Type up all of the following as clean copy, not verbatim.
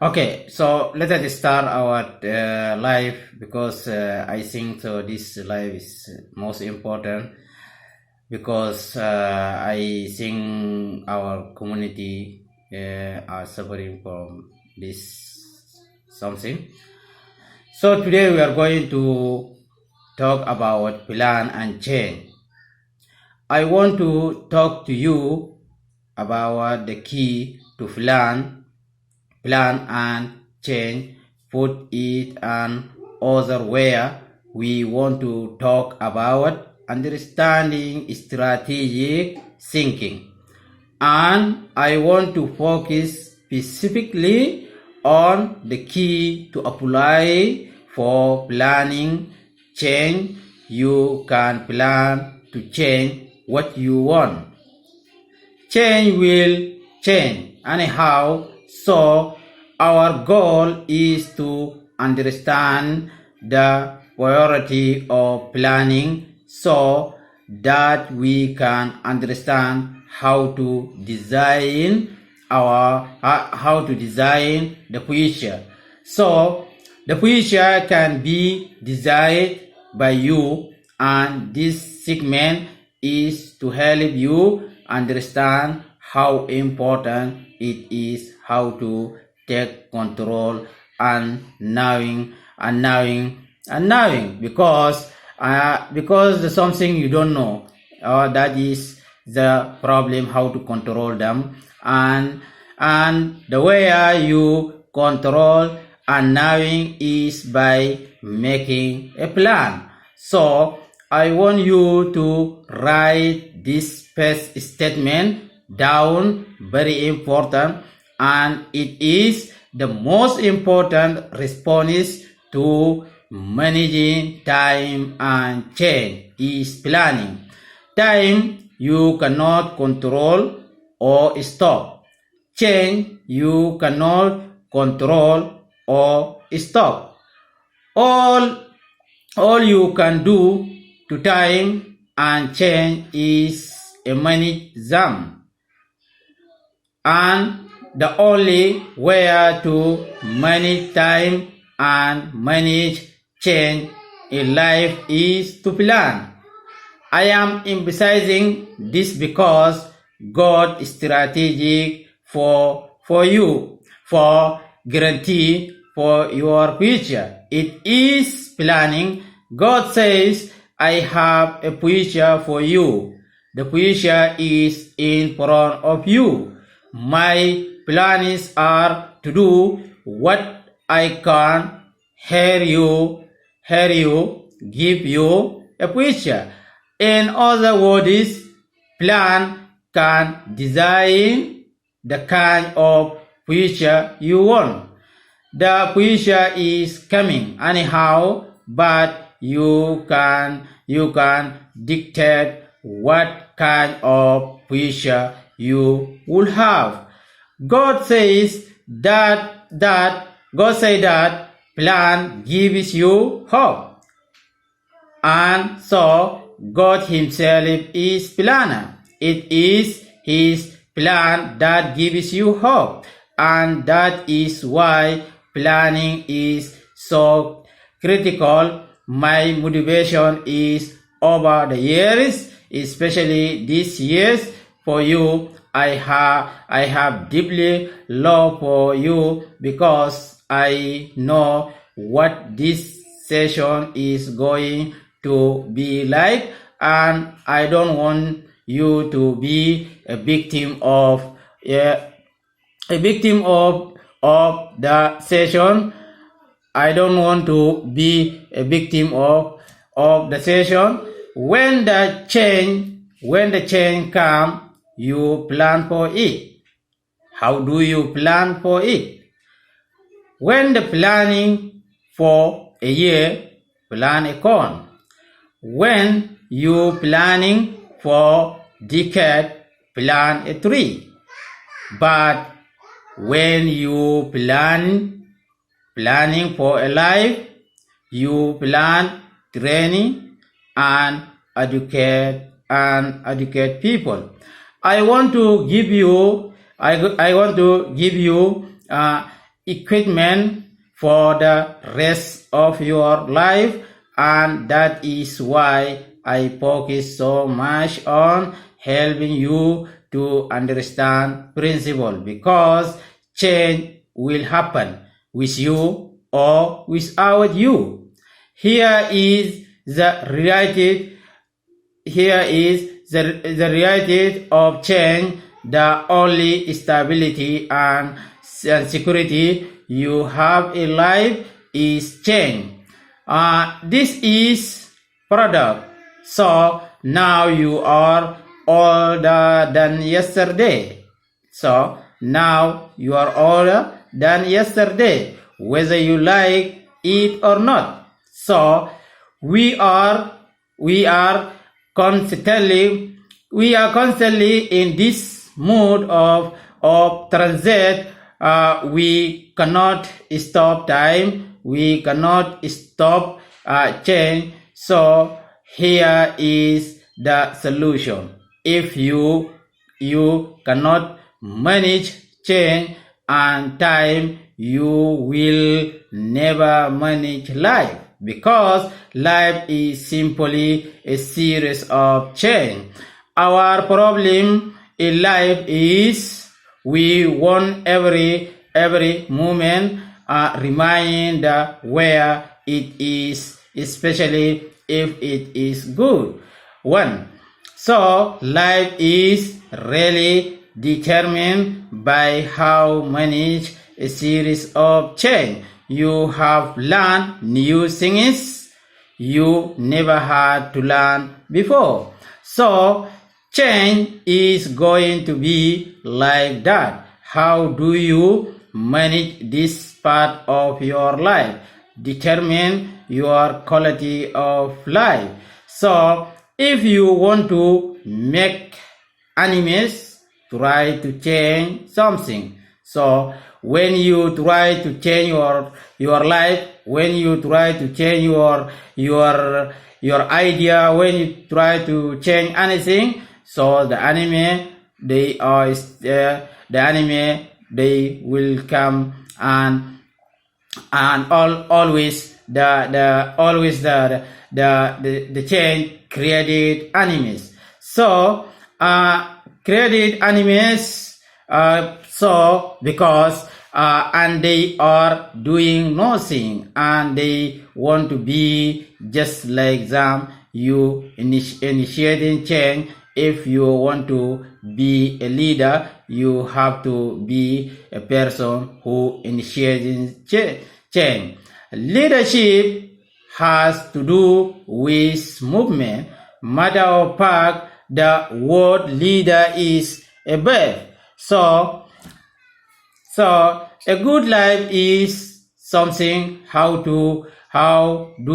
Okay, so let us start our live because I think so this live is most important because I think our community are suffering from this something. So today we are going to talk about plan and change. I want to talk to you about the key to plan and change, put it an other where we want to talk about understanding strategic thinking. And I want to focus specifically on the key to apply for planning change. You can plan to change what you want. Change will change anyhow, so our goal is to understand the priority of planning so that we can understand how to design the future. So the future can be designed by you, and this segment is to help you understand how important it is how to take control and knowing because there's something you don't know, that is the problem, how to control them, and the way you control and knowing is by making a plan. So I want you to write this first statement down, very important, and it is the most important response to managing time and change is planning. Time you cannot control or stop. Change you cannot control or stop. All you can do to time and change is manage them. And the only way to manage time and manage change in life is to plan. I am emphasizing this because God is strategic for you, for guarantee for your future. It is planning. God says, I have a future for you. The future is in front of you. My plans are to do what I can. Hear you, give you a future. In other words, plan can design the kind of future you want. The future is coming anyhow, but you can dictate what kind of future you will have. God says that plan gives you hope. And so God himself is planner. It is his plan that gives you hope. And that is why planning is so critical. My motivation is over the years, especially these years, for you. I have deeply love for you because I know what this session is going to be like, and I don't want you to be a victim of the session. I don't want to be a victim of the session. When the change comes, you plan for it. How do you plan for it? When the planning for a year, plan a corn. When you planning for decade, plan a tree. But when you planning for a life, you plan training and educate people. I want to give you equipment for the rest of your life, and that is why I focus so much on helping you to understand principle, because change will happen with you or without you. Here is the reality of change. The only stability and security you have in life is change. This is product. So now you are older than yesterday. So now you are older than yesterday, whether you like it or not. So we are constantly in this mood of transit. We cannot stop time. We cannot stop change. So here is the solution. If you cannot manage change and time, you will never manage life, because life is simply a series of change. Our problem in life is we want every moment remind where it is, especially if it is good one. So life is really determined by how manage a series of change. You have learned new things you never had to learn before. So change is going to be like that. How do you manage this part of your life? Determine your quality of life. So if you want to make animes, try to change something. So when you try to change your life, when you try to change your idea, when you try to change anything, so the anime they will come and always the change created animes. So created animes, so because and they are doing nothing and they want to be just like them. You initiating change. If you want to be a leader, you have to be a person who initiates change. Leadership has to do with movement. Matter of fact, the word leader is a verb. So a good life is something. How do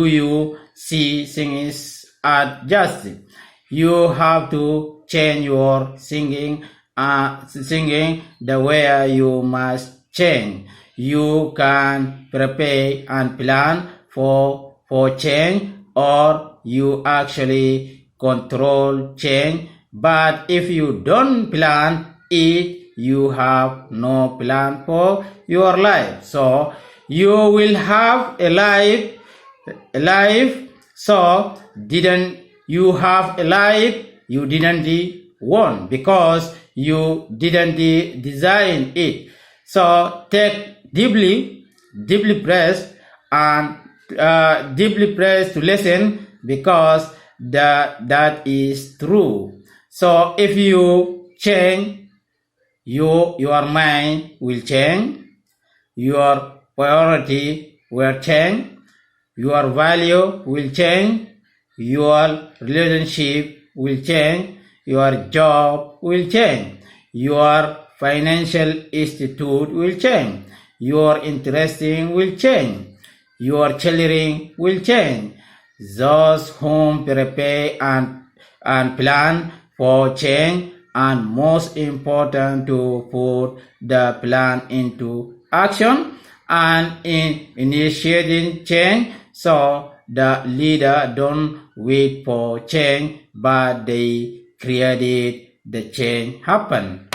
you see things adjusted? You have to change your singing the way you must change. You can prepare and plan for change, or you actually control change. But if you don't plan it, you have no plan for your life. So you will have a life. So didn't you have a life you didn't want, because you didn't design it. So take deeply press and deeply press to listen, because that is true. So if you change, your mind will change, your priority will change, your value will change, your relationship will change, your job will change, your financial institute will change, your interesting will change, your children will change. Those whom prepare and plan for change, and most important to put the plan into action and in initiating change. So the leader don't wait for change, but they created the change happen.